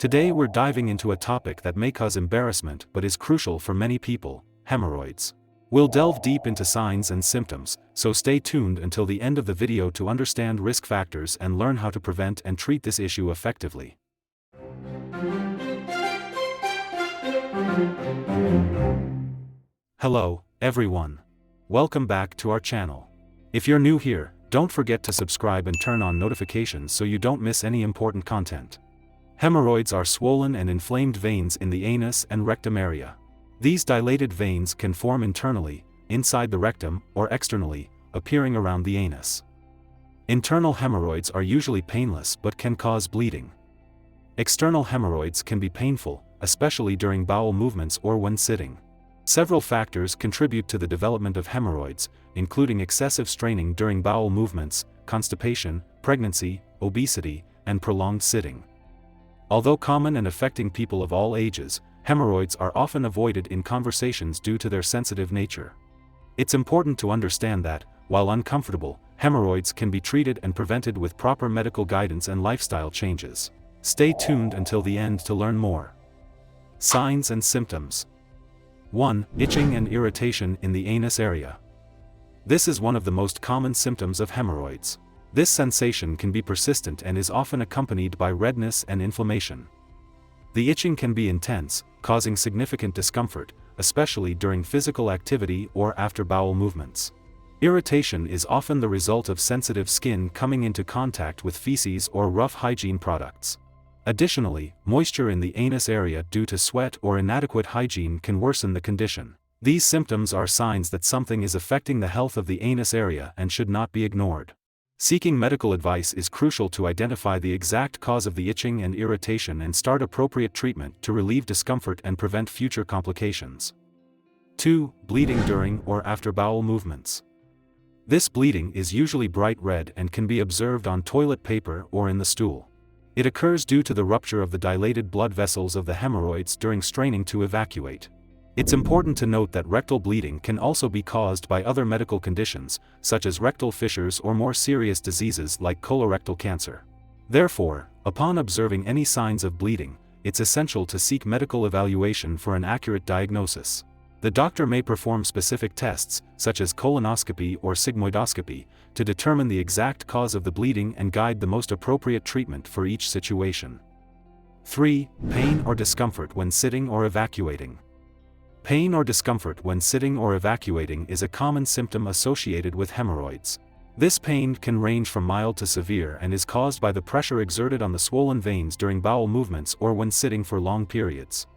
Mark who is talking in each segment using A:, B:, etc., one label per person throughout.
A: Today we're diving into a topic that may cause embarrassment but is crucial for many people: hemorrhoids. We'll delve deep into signs and symptoms, so stay tuned until the end of the video to understand risk factors and learn how to prevent and treat this issue effectively. Hello, everyone. Welcome back to our channel. If you're new here, don't forget to subscribe and turn on notifications so you don't miss any important content. Hemorrhoids are swollen and inflamed veins in the anus and rectum area. These dilated veins can form internally, inside the rectum, or externally, appearing around the anus. Internal hemorrhoids are usually painless but can cause bleeding. External hemorrhoids can be painful, especially during bowel movements or when sitting. Several factors contribute to the development of hemorrhoids, including excessive straining during bowel movements, constipation, pregnancy, obesity, and prolonged sitting. Although common and affecting people of all ages, hemorrhoids are often avoided in conversations due to their sensitive nature. It's important to understand that, while uncomfortable, hemorrhoids can be treated and prevented with proper medical guidance and lifestyle changes. Stay tuned until the end to learn more. Signs and symptoms. 1. Itching and irritation in the anus area. This is one of the most common symptoms of hemorrhoids. This sensation can be persistent and is often accompanied by redness and inflammation. The itching can be intense, causing significant discomfort, especially during physical activity or after bowel movements. Irritation is often the result of sensitive skin coming into contact with feces or rough hygiene products. Additionally, moisture in the anus area due to sweat or inadequate hygiene can worsen the condition. These symptoms are signs that something is affecting the health of the anus area and should not be ignored. Seeking medical advice is crucial to identify the exact cause of the itching and irritation and start appropriate treatment to relieve discomfort and prevent future complications. 2. Bleeding during or after bowel movements. This bleeding is usually bright red and can be observed on toilet paper or in the stool. It occurs due to the rupture of the dilated blood vessels of the hemorrhoids during straining to evacuate. It's important to note that rectal bleeding can also be caused by other medical conditions, such as rectal fissures or more serious diseases like colorectal cancer. Therefore, upon observing any signs of bleeding, it's essential to seek medical evaluation for an accurate diagnosis. The doctor may perform specific tests, such as colonoscopy or sigmoidoscopy, to determine the exact cause of the bleeding and guide the most appropriate treatment for each situation. 3. Pain or discomfort when sitting or evacuating. Pain or discomfort when sitting or evacuating is a common symptom associated with hemorrhoids. This pain can range from mild to severe and is caused by the pressure exerted on the swollen veins during bowel movements or when sitting for long periods.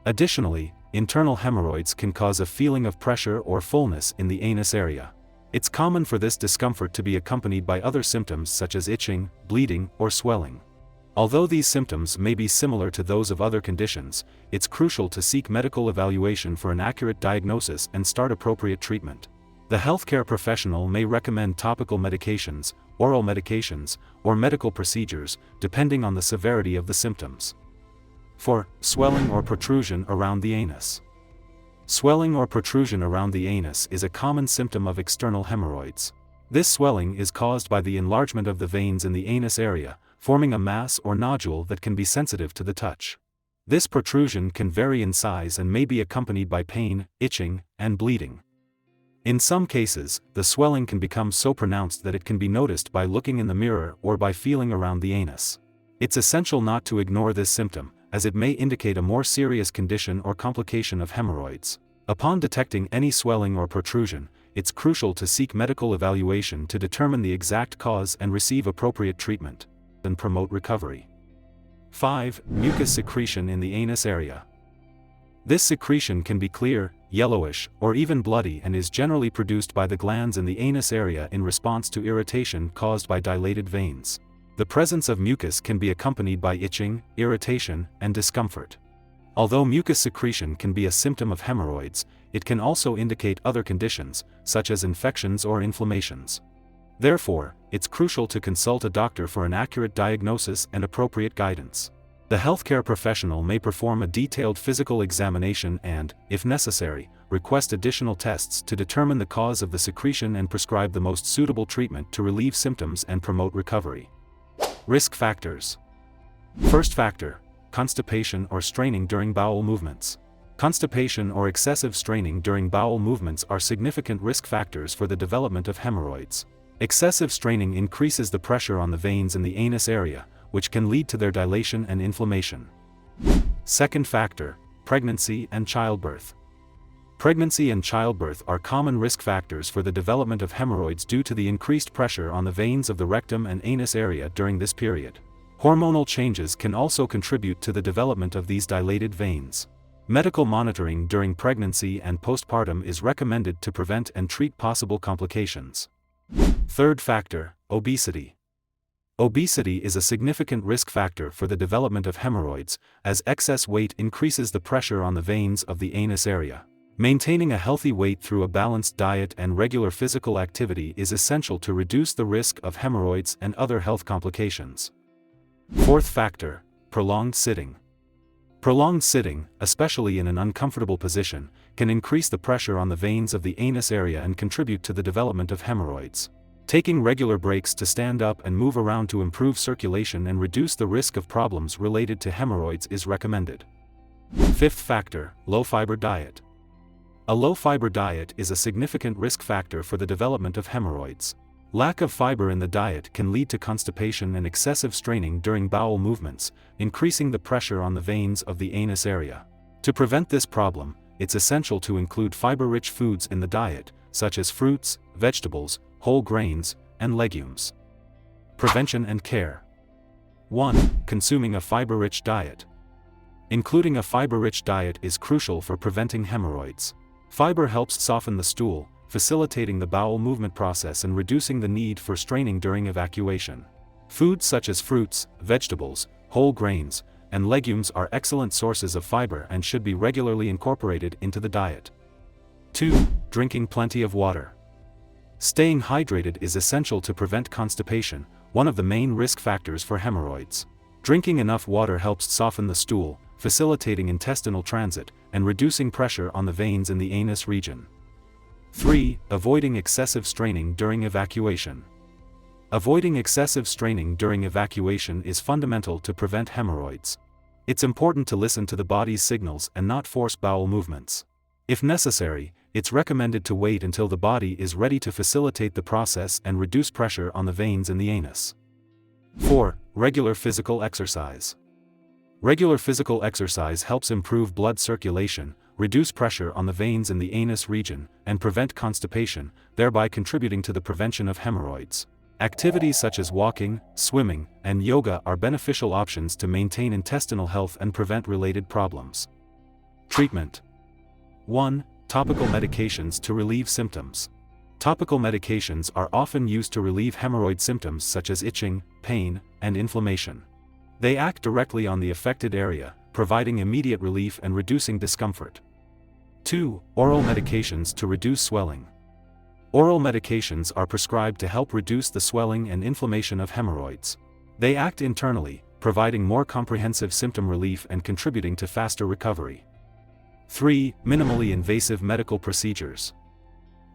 A: Additionally, internal hemorrhoids can cause a feeling of pressure or fullness in the anus area. It's common for this discomfort to be accompanied by other symptoms such as itching, bleeding, or swelling. Although these symptoms may be similar to those of other conditions, it's crucial to seek medical evaluation for an accurate diagnosis and start appropriate treatment. The healthcare professional may recommend topical medications, oral medications, or medical procedures, depending on the severity of the symptoms. 4. Swelling or protrusion around the anus. Swelling or protrusion around the anus is a common symptom of external hemorrhoids. This swelling is caused by the enlargement of the veins in the anus area, forming a mass or nodule that can be sensitive to the touch. This protrusion can vary in size and may be accompanied by pain, itching, and bleeding. In some cases, the swelling can become so pronounced that it can be noticed by looking in the mirror or by feeling around the anus. It's essential not to ignore this symptom, as it may indicate a more serious condition or complication of hemorrhoids. Upon detecting any swelling or protrusion, it's crucial to seek medical evaluation to determine the exact cause and receive appropriate treatment and promote recovery. 5. Mucus secretion in the anus area. This secretion can be clear, yellowish, or even bloody and is generally produced by the glands in the anus area in response to irritation caused by dilated veins. The presence of mucus can be accompanied by itching, irritation, and discomfort. Although mucus secretion can be a symptom of hemorrhoids, it can also indicate other conditions, such as infections or inflammations. Therefore, it's crucial to consult a doctor for an accurate diagnosis and appropriate guidance. The healthcare professional may perform a detailed physical examination and, if necessary, request additional tests to determine the cause of the secretion and prescribe the most suitable treatment to relieve symptoms and promote recovery. Risk factors. First factor: constipation or straining during bowel movements. Constipation or excessive straining during bowel movements are significant risk factors for the development of hemorrhoids. Excessive straining increases the pressure on the veins in the anus area, which can lead to their dilation and inflammation. Second factor, pregnancy and childbirth. Pregnancy and childbirth are common risk factors for the development of hemorrhoids due to the increased pressure on the veins of the rectum and anus area during this period. Hormonal changes can also contribute to the development of these dilated veins. Medical monitoring during pregnancy and postpartum is recommended to prevent and treat possible complications. Third factor, obesity. Obesity is a significant risk factor for the development of hemorrhoids, as excess weight increases the pressure on the veins of the anus area. Maintaining a healthy weight through a balanced diet and regular physical activity is essential to reduce the risk of hemorrhoids and other health complications. Fourth factor, prolonged sitting. Prolonged sitting, especially in an uncomfortable position, can increase the pressure on the veins of the anus area and contribute to the development of hemorrhoids. Taking regular breaks to stand up and move around to improve circulation and reduce the risk of problems related to hemorrhoids is recommended. Fifth factor, low-fiber diet. A low-fiber diet is a significant risk factor for the development of hemorrhoids. Lack of fiber in the diet can lead to constipation and excessive straining during bowel movements, increasing the pressure on the veins of the anus area. To prevent this problem, it's essential to include fiber-rich foods in the diet, such as fruits, vegetables, whole grains, and legumes. Prevention and care. 1. Consuming a fiber-rich diet. Including a fiber-rich diet is crucial for preventing hemorrhoids. Fiber helps soften the stool, facilitating the bowel movement process and reducing the need for straining during evacuation. Foods such as fruits, vegetables, whole grains, and legumes are excellent sources of fiber and should be regularly incorporated into the diet. 2. Drinking plenty of water. Staying hydrated is essential to prevent constipation, one of the main risk factors for hemorrhoids. Drinking enough water helps soften the stool, facilitating intestinal transit, and reducing pressure on the veins in the anus region. 3. Avoiding excessive straining during evacuation. Avoiding excessive straining during evacuation is fundamental to prevent hemorrhoids. It's important to listen to the body's signals and not force bowel movements. If necessary, it's recommended to wait until the body is ready to facilitate the process and reduce pressure on the veins in the anus. 4. Regular physical exercise. Regular physical exercise helps improve blood circulation, reduce pressure on the veins in the anus region, and prevent constipation, thereby contributing to the prevention of hemorrhoids. Activities such as walking, swimming, and yoga are beneficial options to maintain intestinal health and prevent related problems. Treatment. 1. Topical medications to relieve symptoms. Topical medications are often used to relieve hemorrhoid symptoms such as itching, pain, and inflammation. They act directly on the affected area, providing immediate relief and reducing discomfort. 2. Oral medications to reduce swelling. Oral medications are prescribed to help reduce the swelling and inflammation of hemorrhoids. They act internally, providing more comprehensive symptom relief and contributing to faster recovery. 3. Minimally invasive medical procedures.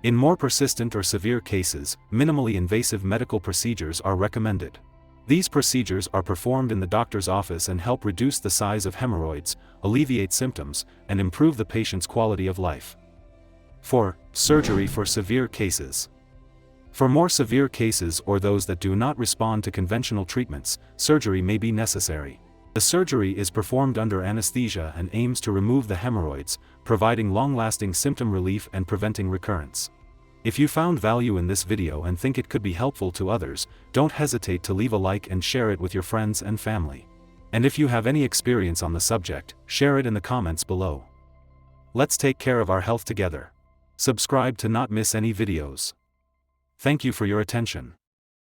A: In more persistent or severe cases, minimally invasive medical procedures are recommended. These procedures are performed in the doctor's office and help reduce the size of hemorrhoids, alleviate symptoms, and improve the patient's quality of life. 4. Surgery for severe cases. For more severe cases or those that do not respond to conventional treatments, surgery may be necessary. The surgery is performed under anesthesia and aims to remove the hemorrhoids, providing long-lasting symptom relief and preventing recurrence. If you found value in this video and think it could be helpful to others, don't hesitate to leave a like and share it with your friends and family. And if you have any experience on the subject, share it in the comments below. Let's take care of our health together. Subscribe to not miss any videos. Thank you for your attention.